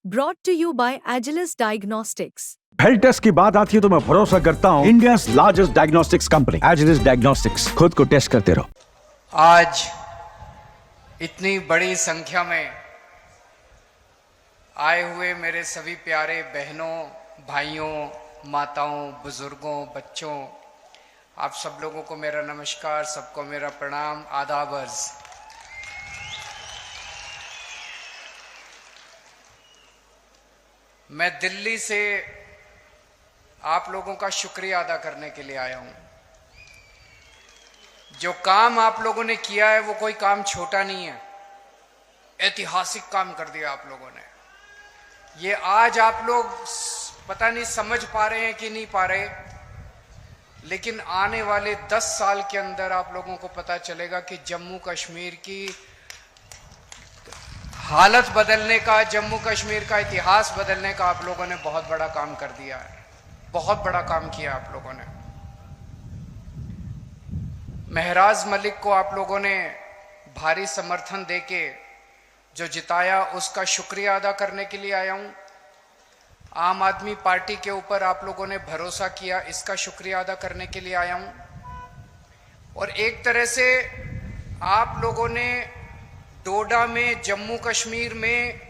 Brought to you by Agilus Diagnostics. Health test की बात आती है तो मैं भरोसा करता हूँ India largest diagnostics company Agilus Diagnostics. खुद को टेस्ट करते रहो। आज इतनी बड़ी संख्या में आए हुए मेरे सभी प्यारे बहनों, भाइयों, माताओं, बुजुर्गों, बच्चों, आप सब लोगों को मेरा नमस्कार, सबको मेरा प्रणाम, आदाब अर्ज। मैं दिल्ली से आप लोगों का शुक्रिया अदा करने के लिए आया हूं। जो काम आप लोगों ने किया है वो कोई काम छोटा नहीं है, ऐतिहासिक काम कर दिया आप लोगों ने। ये आज आप लोग पता नहीं समझ पा रहे हैं कि नहीं पा रहे, लेकिन आने वाले 10 साल के अंदर आप लोगों को पता चलेगा कि जम्मू कश्मीर की हालत बदलने का, जम्मू कश्मीर का इतिहास बदलने का आप लोगों ने बहुत बड़ा काम कर दिया है, बहुत बड़ा काम किया आप लोगों ने। महराज मलिक को आप लोगों ने भारी समर्थन देके जो जिताया, उसका शुक्रिया अदा करने के लिए आया हूं। आम आदमी पार्टी के ऊपर आप लोगों ने भरोसा किया, इसका शुक्रिया अदा करने के लिए आया हूं। और एक तरह से आप लोगों ने डोडा में, जम्मू कश्मीर में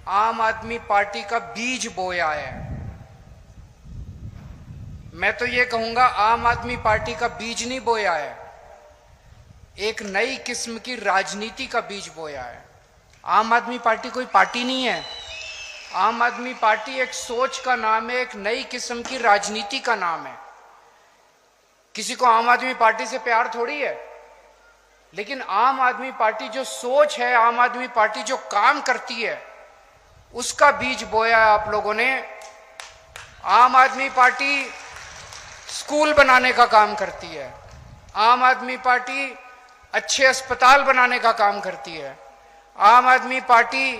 आम आदमी पार्टी का बीज बोया है। मैं तो ये कहूंगा आम आदमी पार्टी का बीज नहीं बोया है, एक नई किस्म की राजनीति का बीज बोया है। आम आदमी पार्टी कोई पार्टी नहीं है, आम आदमी पार्टी एक सोच का नाम है, एक नई किस्म की राजनीति का नाम है। किसी को आम आदमी पार्टी से प्यार थोड़ी है, लेकिन आम आदमी पार्टी जो सोच है, आम आदमी पार्टी जो काम करती है, उसका बीज बोया है आप लोगों ने। आम आदमी पार्टी स्कूल बनाने का काम करती है, आम आदमी पार्टी अच्छे अस्पताल बनाने का काम करती है, आम आदमी पार्टी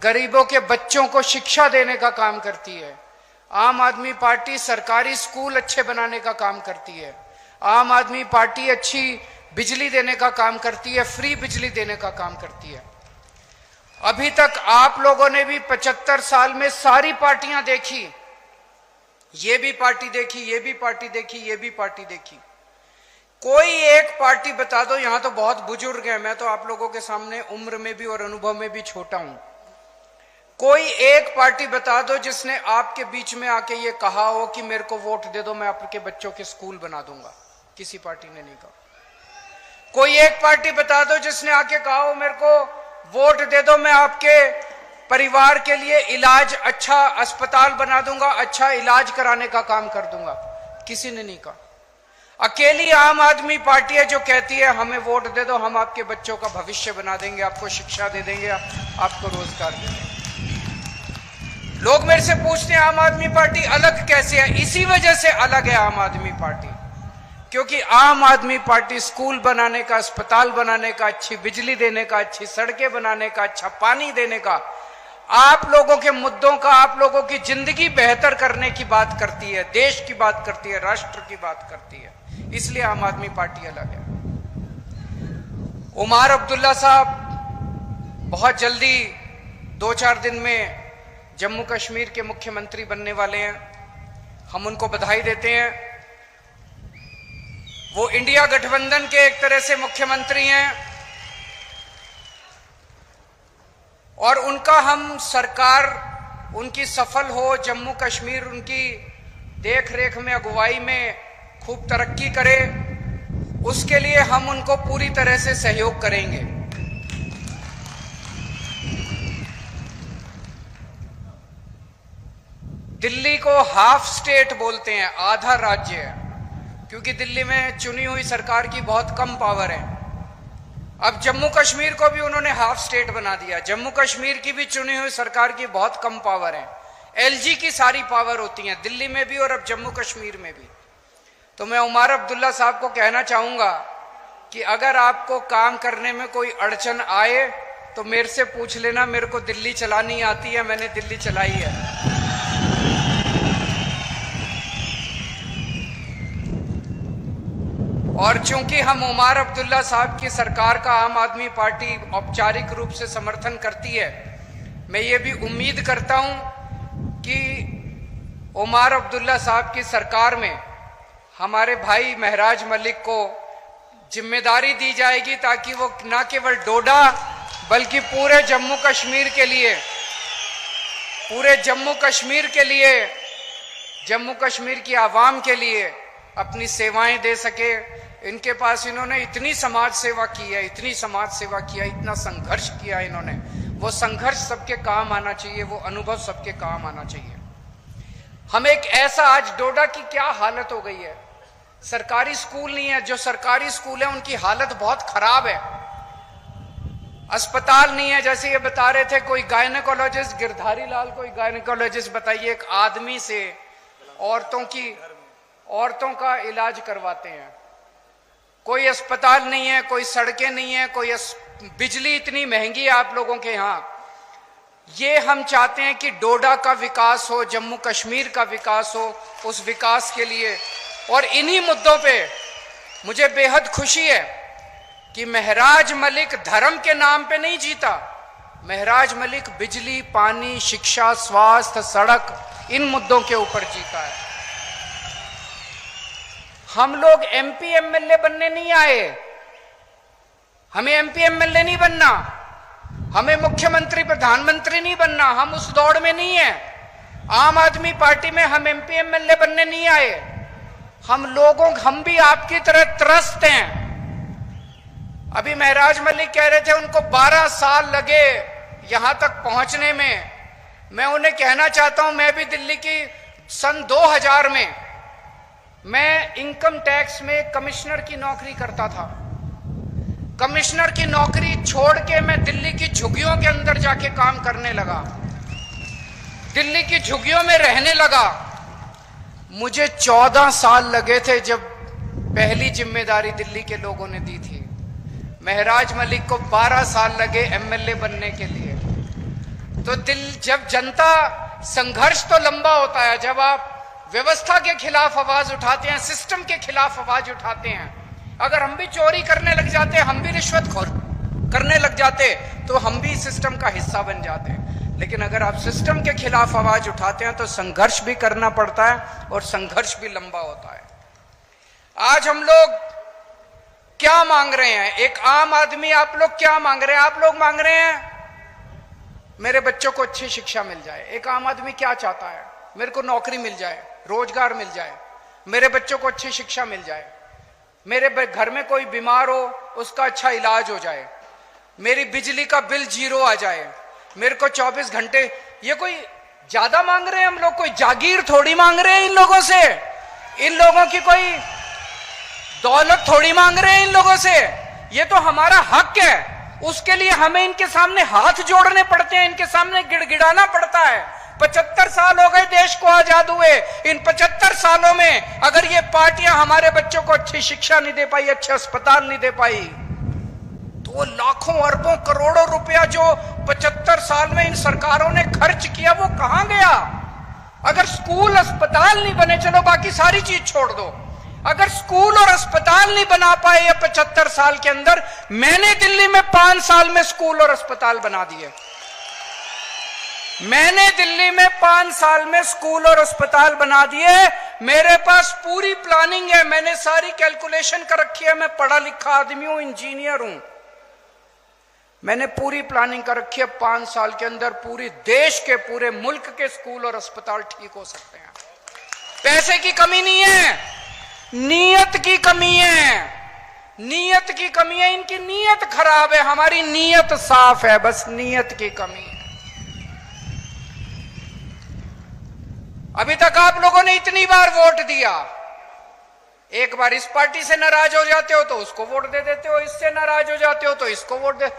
गरीबों के बच्चों को शिक्षा देने का काम करती है, आम आदमी पार्टी सरकारी स्कूल अच्छे बनाने का काम करती है, आम आदमी पार्टी अच्छी बिजली देने का काम करती है, फ्री बिजली देने का काम करती है। अभी तक आप लोगों ने भी 75 साल में सारी पार्टियां देखी, ये भी पार्टी देखी, ये भी पार्टी देखी, ये भी पार्टी देखी। कोई एक पार्टी बता दो, यहां तो बहुत बुजुर्ग हैं, मैं तो आप लोगों के सामने उम्र में भी और अनुभव में भी छोटा हूं। कोई एक पार्टी बता दो जिसने आपके बीच में आके ये कहा हो कि मेरे को वोट दे दो, मैं आपके बच्चों के स्कूल बना दूंगा। किसी पार्टी ने नहीं कहा। कोई एक पार्टी बता दो जिसने आके कहा हो मेरे को वोट दे दो, मैं आपके परिवार के लिए इलाज, अच्छा अस्पताल बना दूंगा, अच्छा इलाज कराने का काम कर दूंगा। किसी ने नहीं कहा। अकेली आम आदमी पार्टी है जो कहती है हमें वोट दे दो, हम आपके बच्चों का भविष्य बना देंगे, आपको शिक्षा दे देंगे, आपको रोजगार दे देंगे। लोग मेरे से पूछते हैं आम आदमी पार्टी अलग कैसे है? इसी वजह से अलग है आम आदमी पार्टी, क्योंकि आम आदमी पार्टी स्कूल बनाने का, अस्पताल बनाने का, अच्छी बिजली देने का, अच्छी सड़कें बनाने का, अच्छा पानी देने का, आप लोगों के मुद्दों का, आप लोगों की जिंदगी बेहतर करने की बात करती है, देश की बात करती है, राष्ट्र की बात करती है। इसलिए आम आदमी पार्टी अलग है। उमर अब्दुल्ला साहब बहुत जल्दी 2-4 दिन में जम्मू कश्मीर के मुख्यमंत्री बनने वाले हैं। हम उनको बधाई देते हैं। वो इंडिया गठबंधन के एक तरह से मुख्यमंत्री हैं और उनका हम सरकार उनकी सफल हो, जम्मू कश्मीर उनकी देख रेख में, अगुवाई में खूब तरक्की करे, उसके लिए हम उनको पूरी तरह से सहयोग करेंगे। दिल्ली को हाफ स्टेट बोलते हैं, आधा राज्य है, क्योंकि दिल्ली में चुनी हुई सरकार की बहुत कम पावर है। अब जम्मू कश्मीर को भी उन्होंने हाफ स्टेट बना दिया। जम्मू कश्मीर की भी चुनी हुई सरकार की बहुत कम पावर है, एलजी की सारी पावर होती है दिल्ली में भी और अब जम्मू कश्मीर में भी। तो मैं उमर अब्दुल्ला साहब को कहना चाहूंगा कि अगर आपको काम करने में कोई अड़चन आए तो मेरे से पूछ लेना, मेरे को दिल्ली चलानी आती है, मैंने दिल्ली चलाई है। और चूंकि हम उमर अब्दुल्ला साहब की सरकार का आम आदमी पार्टी औपचारिक रूप से समर्थन करती है, मैं ये भी उम्मीद करता हूं कि उमर अब्दुल्ला साहब की सरकार में हमारे भाई महराज मलिक को जिम्मेदारी दी जाएगी ताकि वो न केवल डोडा बल्कि पूरे जम्मू कश्मीर के लिए जम्मू कश्मीर की आवाम के लिए अपनी सेवाएं दे सके। इनके पास इन्होंने इतनी समाज सेवा की है, इतना संघर्ष किया इन्होंने। वो संघर्ष सबके काम आना चाहिए, वो अनुभव सबके काम आना चाहिए। हम एक ऐसा, आज डोडा की क्या हालत हो गई है, सरकारी स्कूल नहीं है, जो सरकारी स्कूल है उनकी हालत बहुत खराब है। अस्पताल नहीं है, जैसे ये बता रहे थे कोई गायनेकोलॉजिस्ट, गिरधारी लाल कोई गायनेकोलॉजिस्ट बताइए, एक आदमी से औरतों का इलाज करवाते हैं। कोई अस्पताल नहीं है, कोई सड़कें नहीं है, कोई बिजली इतनी महंगी है आप लोगों के यहां। ये हम चाहते हैं कि डोडा का विकास हो, जम्मू कश्मीर का विकास हो। उस विकास के लिए और इन्हीं मुद्दों पे मुझे बेहद खुशी है कि महराज मलिक धर्म के नाम पे नहीं जीता। महराज मलिक बिजली, पानी, शिक्षा, स्वास्थ्य, सड़क, इन मुद्दों के ऊपर जीता है। हम लोग एमपी एमएलए बनने नहीं आए, हमें एमपी एमएलए नहीं बनना, हमें मुख्यमंत्री प्रधानमंत्री नहीं बनना, हम उस दौड़ में नहीं है। आम आदमी पार्टी में हम एमपी एमएलए बनने नहीं आए। हम भी आपकी तरह त्रस्त हैं। अभी महराज मलिक कह रहे थे उनको 12 साल लगे यहां तक पहुंचने में। मैं उन्हें कहना चाहता हूं, मैं भी दिल्ली की सन 2000 में मैं इनकम टैक्स में कमिश्नर की नौकरी करता था। कमिश्नर की नौकरी छोड़ के मैं दिल्ली की झुग्गियों के अंदर जाके काम करने लगा, दिल्ली की झुग्गियों में रहने लगा। मुझे 14 साल लगे थे जब पहली जिम्मेदारी दिल्ली के लोगों ने दी थी। महराज मलिक को 12 साल लगे एमएलए बनने के लिए। तो जब जनता, संघर्ष तो लंबा होता है, जब आप व्यवस्था के खिलाफ आवाज उठाते हैं, सिस्टम के खिलाफ आवाज उठाते हैं। अगर हम भी चोरी करने लग जाते, हम भी रिश्वतखोर करने लग जाते, तो हम भी सिस्टम का हिस्सा बन जाते हैं। लेकिन अगर आप सिस्टम के खिलाफ आवाज उठाते हैं तो संघर्ष भी करना पड़ता है और संघर्ष भी लंबा होता है। आज हम लोग क्या मांग रहे हैं? एक आम आदमी, आप लोग क्या मांग रहे हैं? आप लोग मांग रहे हैं मेरे बच्चों को अच्छी शिक्षा मिल जाए। एक आम आदमी क्या चाहता है? मेरे को नौकरी मिल जाए, रोजगार मिल जाए, मेरे बच्चों को अच्छी शिक्षा मिल जाए, मेरे घर में कोई बीमार हो उसका अच्छा इलाज हो जाए, मेरी बिजली का बिल 0 आ जाए, मेरे को 24 घंटे। ये कोई ज्यादा मांग रहे हैं हम लोग? कोई जागीर थोड़ी मांग रहे हैं इन लोगों से, इन लोगों की कोई दौलत थोड़ी मांग रहे हैं इन लोगों से। ये तो हमारा हक है, उसके लिए हमें इनके सामने हाथ जोड़ने पड़ते हैं, इनके सामने गिड़गिड़ाना पड़ता है। 75 साल हो गए देश को आजाद हुए। इन 75 सालों में अगर ये पार्टियां हमारे बच्चों को अच्छी शिक्षा नहीं दे पाई, अच्छे अस्पताल नहीं दे पाई, तो लाखों अरबों करोड़ों रुपया जो 75 साल में इन सरकारों ने खर्च किया वो कहां गया? अगर स्कूल अस्पताल नहीं बने, चलो बाकी सारी चीज छोड़ दो, अगर स्कूल और अस्पताल नहीं बना पाए ये 75 साल के अंदर, मैंने दिल्ली में 5 साल में स्कूल और अस्पताल बना दिए। मैंने दिल्ली में 5 साल में स्कूल और अस्पताल बना दिए। मेरे पास पूरी प्लानिंग है, मैंने सारी कैलकुलेशन कर रखी है। मैं पढ़ा लिखा आदमी हूं, इंजीनियर हूं, मैंने पूरी प्लानिंग कर रखी है। 5 साल के अंदर पूरी देश के, पूरे मुल्क के स्कूल और अस्पताल ठीक हो सकते हैं। पैसे की कमी नहीं है, नीयत की कमी है, नीयत की कमी है। इनकी नीयत खराब है, हमारी नीयत साफ है, बस नीयत की कमी है। अभी तक आप लोगों ने इतनी बार वोट दिया, एक बार इस पार्टी से नाराज हो जाते हो तो उसको वोट दे देते हो, इससे नाराज हो जाते हो तो इसको वोट दे।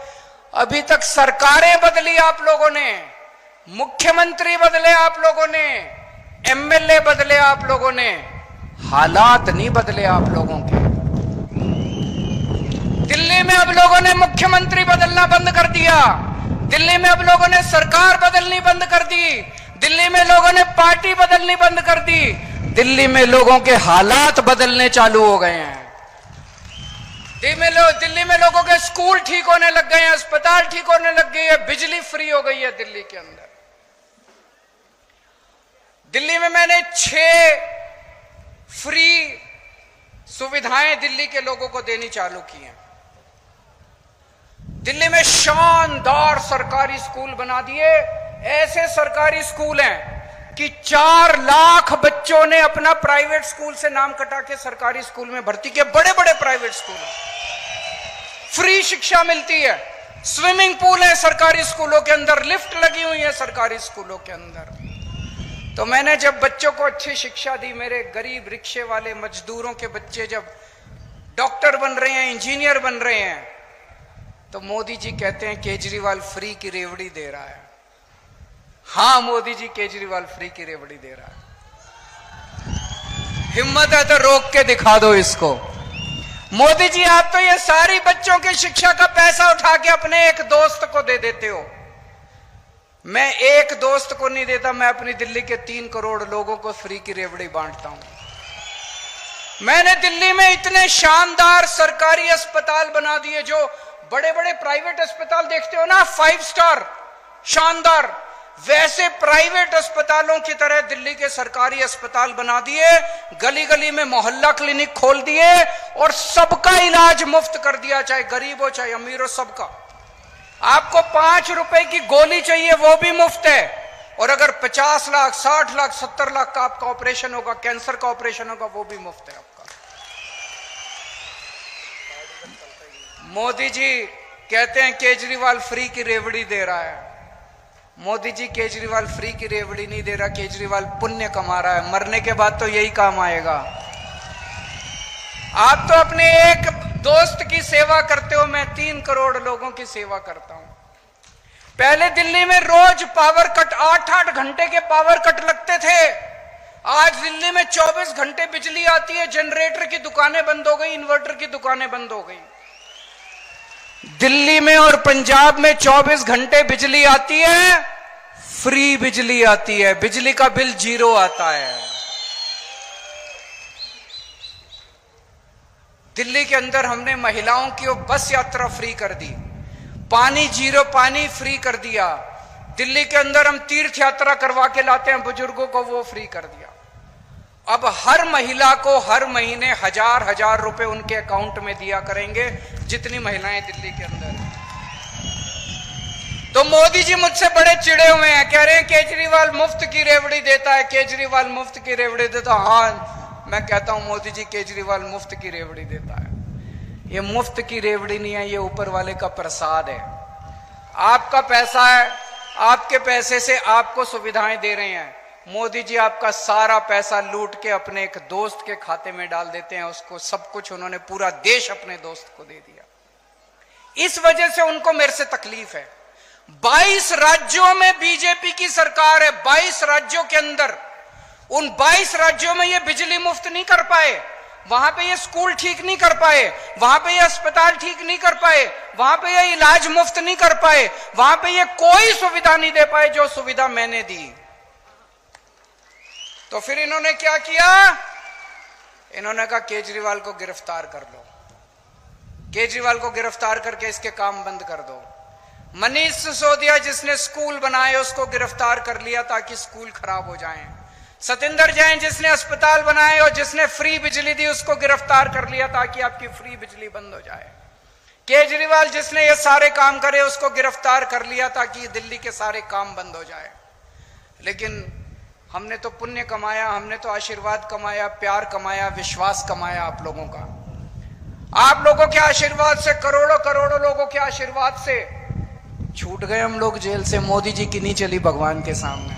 अभी तक सरकारें बदली आप लोगों ने, मुख्यमंत्री बदले आप लोगों ने, एमएलए बदले आप लोगों ने, हालात नहीं बदले आप लोगों के। दिल्ली में अब लोगों ने मुख्यमंत्री बदलना बंद कर दिया, दिल्ली में अब लोगों ने सरकार बदलनी बंद कर दी, दिल्ली में लोगों ने पार्टी बदलनी बंद कर दी, दिल्ली में लोगों के हालात बदलने चालू हो गए हैं। दिल्ली में लोगों के स्कूल ठीक होने लग गए हैं, अस्पताल ठीक होने लग गई है, बिजली फ्री हो गई है दिल्ली के अंदर। दिल्ली में मैंने 6 फ्री सुविधाएं दिल्ली के लोगों को देनी चालू की हैं। दिल्ली में शानदार सरकारी स्कूल बना दिए। ऐसे सरकारी स्कूल हैं कि 4 लाख बच्चों ने अपना प्राइवेट स्कूल से नाम कटा के सरकारी स्कूल में भर्ती किए। बड़े बड़े प्राइवेट स्कूल हैं, फ्री शिक्षा मिलती है, स्विमिंग पूल है सरकारी स्कूलों के अंदर, लिफ्ट लगी हुई है सरकारी स्कूलों के अंदर। तो मैंने जब बच्चों को अच्छी शिक्षा दी, मेरे गरीब रिक्शे वाले मजदूरों के बच्चे जब डॉक्टर बन रहे हैं, इंजीनियर बन रहे हैं, तो मोदी जी कहते हैं केजरीवाल फ्री की रेवड़ी दे रहा है। हां, मोदी जी केजरीवाल फ्री की रेवड़ी दे रहा है। हिम्मत है तो रोक के दिखा दो इसको। मोदी जी, आप तो ये सारी बच्चों की शिक्षा का पैसा उठा के अपने एक दोस्त को दे देते हो। मैं एक दोस्त को नहीं देता, मैं अपनी दिल्ली के 3 करोड़ लोगों को फ्री की रेवड़ी बांटता हूं। मैंने दिल्ली में इतने शानदार सरकारी अस्पताल बना दिए, जो बड़े बड़े प्राइवेट अस्पताल देखते हो ना, 5 स्टार शानदार, वैसे प्राइवेट अस्पतालों की तरह दिल्ली के सरकारी अस्पताल बना दिए। गली गली में मोहल्ला क्लिनिक खोल दिए और सबका इलाज मुफ्त कर दिया, चाहे गरीब हो चाहे अमीर हो, सबका। आपको 5 रुपए की गोली चाहिए वो भी मुफ्त है, और अगर 50 लाख 60 लाख 70 लाख का आपका ऑपरेशन होगा, कैंसर का ऑपरेशन होगा, वो भी मुफ्त है आपका। मोदी जी कहते हैं केजरीवाल फ्री की रेवड़ी दे रहा है। मोदी जी केजरीवाल फ्री की रेवड़ी नहीं दे रहा, केजरीवाल पुण्य कमा रहा है। मरने के बाद तो यही काम आएगा। आप तो अपने एक दोस्त की सेवा करते हो, मैं 3 करोड़ लोगों की सेवा करता हूं। पहले दिल्ली में रोज पावर कट, 8-8 घंटे के पावर कट लगते थे। आज दिल्ली में 24 घंटे बिजली आती है। जनरेटर की दुकानें बंद हो गई, इन्वर्टर की दुकानें बंद हो गई। दिल्ली में और पंजाब में 24 घंटे बिजली आती है, फ्री बिजली आती है, बिजली का बिल 0 आता है। दिल्ली के अंदर हमने महिलाओं की बस यात्रा फ्री कर दी, पानी 0 पानी फ्री कर दिया। दिल्ली के अंदर हम तीर्थ यात्रा करवा के लाते हैं बुजुर्गों को, वो फ्री कर दिया। अब हर महिला को हर महीने 1000 रुपए उनके अकाउंट में दिया करेंगे, जितनी महिलाएं दिल्ली के अंदर हैं। तो मोदी जी मुझसे बड़े चिड़े हुए हैं, कह रहे हैं केजरीवाल मुफ्त की रेवड़ी देता है, केजरीवाल मुफ्त की रेवड़ी देता है। हाँ, मैं कहता हूं मोदी जी केजरीवाल मुफ्त की रेवड़ी देता है। ये मुफ्त की रेवड़ी नहीं है, ये ऊपर वाले का प्रसाद है। आपका पैसा है, आपके पैसे से आपको सुविधाएं दे रहे हैं। मोदी जी आपका सारा पैसा लूट के अपने एक दोस्त के खाते में डाल देते हैं, उसको सब कुछ उन्होंने पूरा देश अपने दोस्त को दे दिया। इस वजह से उनको मेरे से तकलीफ है। 22 राज्यों में बीजेपी की सरकार है, 22 राज्यों के अंदर, उन 22 राज्यों में ये बिजली मुफ्त नहीं कर पाए, वहां पे ये स्कूल ठीक नहीं कर पाए, वहां पे ये अस्पताल ठीक नहीं कर पाए, वहां पे ये इलाज मुफ्त नहीं कर पाए, वहां पे ये कोई सुविधा नहीं दे पाए जो सुविधा मैंने दी। तो फिर इन्होंने क्या किया? इन्होंने कहा केजरीवाल को गिरफ्तार कर लो, केजरीवाल को गिरफ्तार करके इसके काम बंद कर दो। मनीष सिसोदिया जिसने स्कूल बनाए उसको गिरफ्तार कर लिया ताकि स्कूल खराब हो जाएं। सतिंदर जैन जिसने अस्पताल बनाए और जिसने फ्री बिजली दी उसको गिरफ्तार कर लिया ताकि आपकी फ्री बिजली बंद हो जाए। केजरीवाल जिसने ये सारे काम करे उसको गिरफ्तार कर लिया ताकि दिल्ली के सारे काम बंद हो जाए। लेकिन हमने तो पुण्य कमाया, हमने तो आशीर्वाद कमाया, प्यार कमाया, विश्वास कमाया आप लोगों का। आप लोगों के आशीर्वाद से, करोड़ों करोड़ों लोगों के आशीर्वाद से छूट गए हम लोग जेल से। मोदी जी की नहीं चली भगवान के सामने,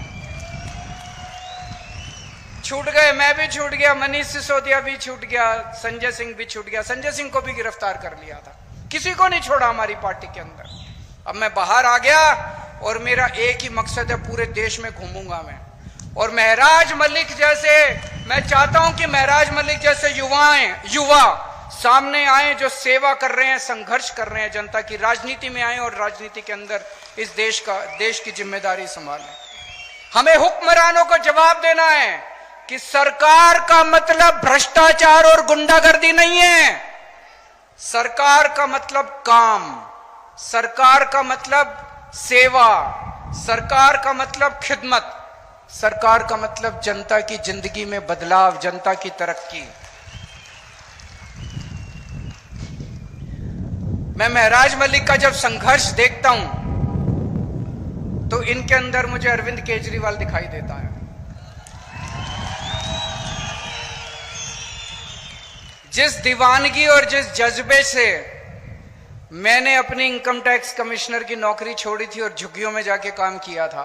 छूट गए। मैं भी छूट गया, मनीष सिसोदिया भी छूट गया, संजय सिंह भी छूट गया। संजय सिंह को भी गिरफ्तार कर लिया था, किसी को नहीं छोड़ा हमारी पार्टी के अंदर। अब मैं बाहर आ गया और मेरा एक ही मकसद है, पूरे देश में घूमूंगा मैं। और महराज मलिक जैसे, मैं चाहता हूं कि महराज मलिक जैसे युवा सामने आए जो सेवा कर रहे हैं, संघर्ष कर रहे हैं जनता की, राजनीति में आए और राजनीति के अंदर इस देश की जिम्मेदारी संभालें। हमें हुक्मरानों को जवाब देना है कि सरकार का मतलब भ्रष्टाचार और गुंडागर्दी नहीं है। सरकार का मतलब काम, सरकार का मतलब सेवा, सरकार का मतलब खिदमत, सरकार का मतलब जनता की जिंदगी में बदलाव, जनता की तरक्की। मैं महराज मलिक का जब संघर्ष देखता हूं तो इनके अंदर मुझे अरविंद केजरीवाल दिखाई देता है। जिस दीवानगी और जिस जज्बे से मैंने अपनी इनकम टैक्स कमिश्नर की नौकरी छोड़ी थी और झुग्गियों में जाके काम किया था,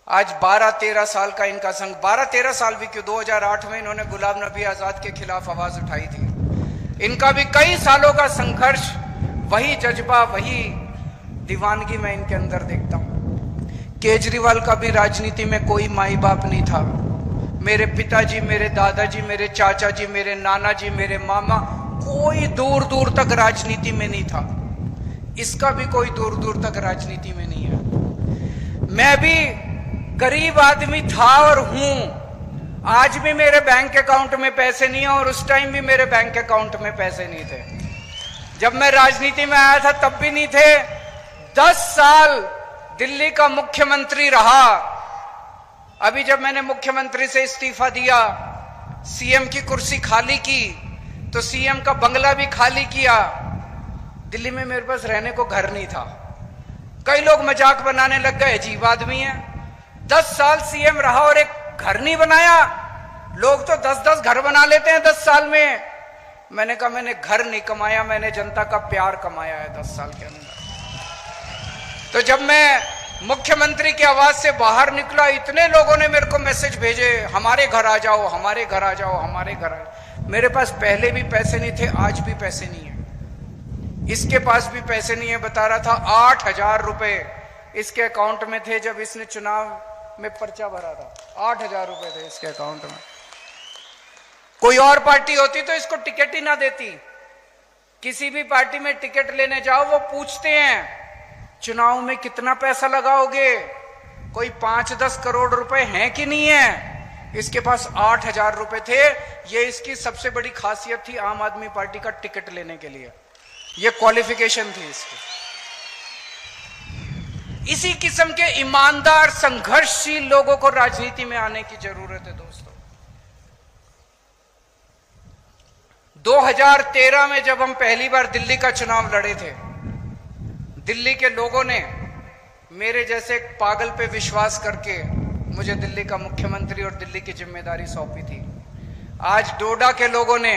आज 12-13 साल का इनका संघ, 12-13 साल भी क्यों, 2008 में इन्होंने गुलाम नबी आजाद के खिलाफ आवाज उठाई थी। इनका भी कई सालों का संघर्ष, वही जज्बा, वही दीवानगी मैं इनके अंदर देखता हूं। केजरीवाल का भी राजनीति में कोई माई बाप नहीं था। मेरे पिताजी, मेरे दादाजी, मेरे चाचा जी, मेरे नाना जी, मेरे मामा, कोई दूर दूर तक राजनीति में नहीं था। इसका भी कोई दूर दूर तक राजनीति में नहीं है। मैं भी गरीब आदमी था और हूं। आज भी मेरे बैंक अकाउंट में पैसे नहीं है और उस टाइम भी मेरे बैंक अकाउंट में पैसे नहीं थे। जब मैं राजनीति में आया था तब भी नहीं थे। 10 साल दिल्ली का मुख्यमंत्री रहा। अभी जब मैंने मुख्यमंत्री से इस्तीफा दिया, सीएम की कुर्सी खाली की, तो सीएम का बंगला भी खाली किया। दिल्ली में मेरे पास रहने को घर नहीं था। कई लोग मजाक बनाने लग गए, अजीब आदमी है, 10 साल सीएम रहा और एक घर नहीं बनाया। लोग तो 10-10 घर बना लेते हैं 10 साल में। मैंने कहा मैंने घर नहीं कमाया, मैंने जनता का प्यार कमाया है 10 साल के अंदर। तो जब मैं मुख्यमंत्री की आवाज से बाहर निकला, इतने लोगों ने मेरे को मैसेज भेजे, हमारे घर आ जाओ, हमारे घर आ जाओ, हमारे घर आ जाओ। मेरे पास पहले भी पैसे नहीं थे, आज भी पैसे नहीं है। इसके पास भी पैसे नहीं है। बता रहा था 8,000 रुपए इसके अकाउंट में थे जब इसने चुनाव में पर्चा भरा था। 8,000 रुपए थे इसके अकाउंट में। कोई और पार्टी होती तो इसको टिकट ही ना देती। किसी भी पार्टी में टिकट लेने जाओ, वो पूछते हैं चुनाव में कितना पैसा लगाओगे, कोई 5-10 करोड़ रुपए हैं कि नहीं है। इसके पास 8,000 रुपए थे। ये इसकी सबसे बड़ी खासियत थी आम आदमी पार्टी का टिकट लेने के लिए। ये क्वालिफिकेशन थी इसकी। इसी किस्म के ईमानदार संघर्षशील लोगों को राजनीति में आने की जरूरत है दोस्तों। 2013 में जब हम पहली बार दिल्ली का चुनाव लड़े थे, दिल्ली के लोगों ने मेरे जैसे एक पागल पे विश्वास करके मुझे दिल्ली का मुख्यमंत्री और दिल्ली की जिम्मेदारी सौंपी थी। आज डोडा के लोगों ने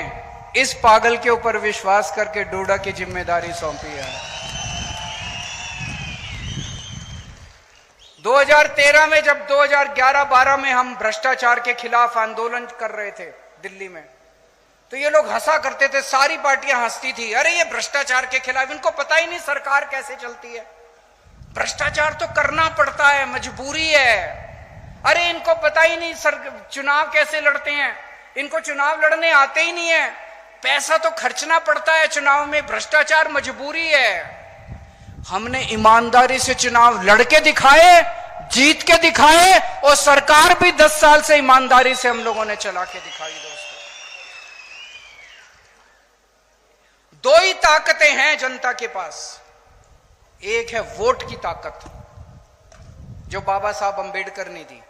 इस पागल के ऊपर विश्वास करके डोडा की जिम्मेदारी सौंपी है। 2013 में जब 2011-12 में हम भ्रष्टाचार के खिलाफ आंदोलन कर रहे थे दिल्ली में, तो ये लोग हंसा करते थे, सारी पार्टियां हंसती थी, अरे ये भ्रष्टाचार के खिलाफ, इनको पता ही नहीं सरकार कैसे चलती है। भ्रष्टाचार तो करना पड़ता है, मजबूरी है। अरे इनको पता ही नहीं चुनाव कैसे लड़ते हैं, इनको चुनाव लड़ने आते ही नहीं है। पैसा तो खर्चना पड़ता है चुनाव में, भ्रष्टाचार मजबूरी है। हमने ईमानदारी से चुनाव लड़के दिखाए, जीत के दिखाए, और सरकार भी 10 साल से ईमानदारी से हम लोगों ने चला के दिखाई। दोस्तों, 2 ही ताकतें हैं जनता के पास। एक है वोट की ताकत, जो बाबा साहब अंबेडकर ने दी।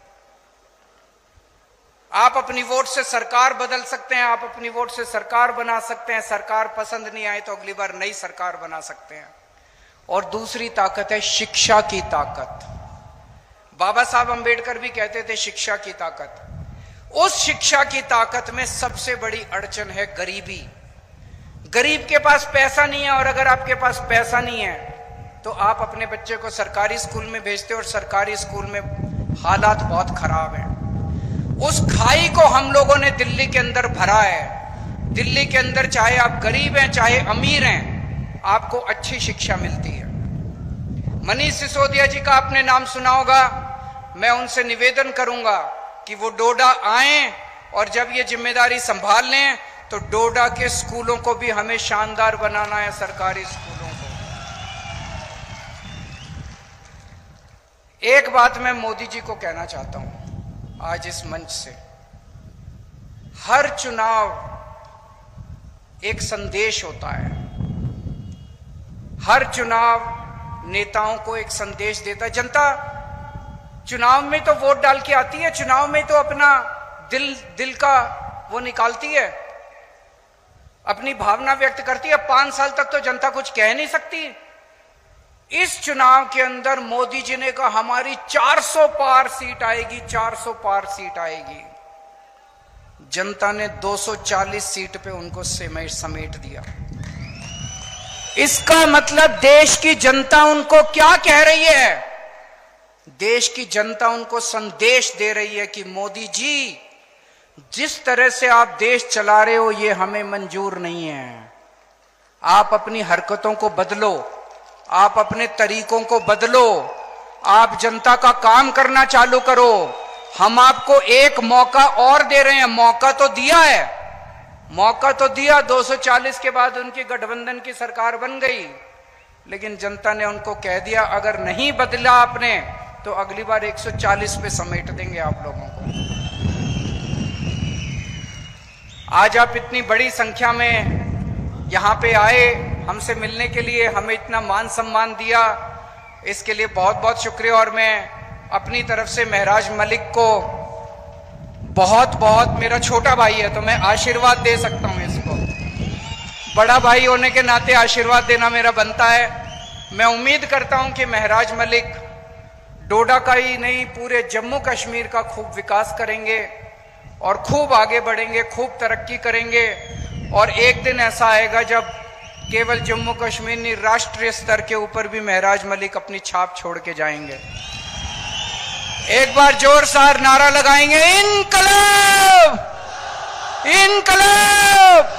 आप अपनी वोट से सरकार बदल सकते हैं, आप अपनी वोट से सरकार बना सकते हैं। सरकार पसंद नहीं आए तो अगली बार नई सरकार बना सकते हैं। और दूसरी ताकत है शिक्षा की ताकत। बाबा साहब अंबेडकर भी कहते थे शिक्षा की ताकत। उस शिक्षा की ताकत में सबसे बड़ी अड़चन है गरीबी। गरीब के पास पैसा नहीं है, और अगर आपके पास पैसा नहीं है तो आप अपने बच्चे को सरकारी स्कूल में भेजते हो, और सरकारी स्कूल में हालात बहुत खराब हैं। उस खाई को हम लोगों ने दिल्ली के अंदर भरा है। दिल्ली के अंदर चाहे आप गरीब हैं चाहे अमीर हैं, आपको अच्छी शिक्षा मिलती है। मनीष सिसोदिया जी का आपने नाम सुना होगा। मैं उनसे निवेदन करूंगा कि वो डोडा आएं, और जब ये जिम्मेदारी संभाल लें तो डोडा के स्कूलों को भी हमें शानदार बनाना है, सरकारी स्कूलों को। एक बात मैं मोदी जी को कहना चाहता हूं आज इस मंच से। हर चुनाव एक संदेश होता है। हर चुनाव नेताओं को एक संदेश देता है। जनता चुनाव में तो वोट डाल के आती है, चुनाव में तो अपना दिल का वो निकालती है, अपनी भावना व्यक्त करती है। 5 साल तक तो जनता कुछ कह नहीं सकती। इस चुनाव के अंदर मोदी जी ने कहा हमारी 400 पार सीट आएगी, 400 पार सीट आएगी। जनता ने 240 सीट पे उनको समेट दिया। इसका मतलब देश की जनता उनको क्या कह रही है? देश की जनता उनको संदेश दे रही है कि मोदी जी जिस तरह से आप देश चला रहे हो ये हमें मंजूर नहीं है। आप अपनी हरकतों को बदलो, आप अपने तरीकों को बदलो, आप जनता का काम करना चालू करो। हम आपको एक मौका और दे रहे हैं। मौका तो दिया है, मौका तो दिया। 240 के बाद उनकी गठबंधन की सरकार बन गई, लेकिन जनता ने उनको कह दिया अगर नहीं बदला आपने तो अगली बार 140 पे समेट देंगे आप लोगों को। आज आप इतनी बड़ी संख्या में यहां पे आए हमसे मिलने के लिए, हमें इतना मान सम्मान दिया, इसके लिए बहुत बहुत शुक्रिया। और मैं अपनी तरफ से महराज मलिक को बहुत बहुत, मेरा छोटा भाई है तो मैं आशीर्वाद दे सकता हूं इसको, बड़ा भाई होने के नाते आशीर्वाद देना मेरा बनता है। मैं उम्मीद करता हूं कि महराज मलिक डोडा का ही नहीं पूरे जम्मू कश्मीर का खूब विकास करेंगे और खूब आगे बढ़ेंगे, खूब तरक्की करेंगे। और एक दिन ऐसा आएगा जब केवल जम्मू कश्मीर नहीं, राष्ट्रीय स्तर के ऊपर भी महराज मलिक अपनी छाप छोड़ के जाएंगे। एक बार जोरदार नारा लगाएंगे, इनकलाब, इनकलाब।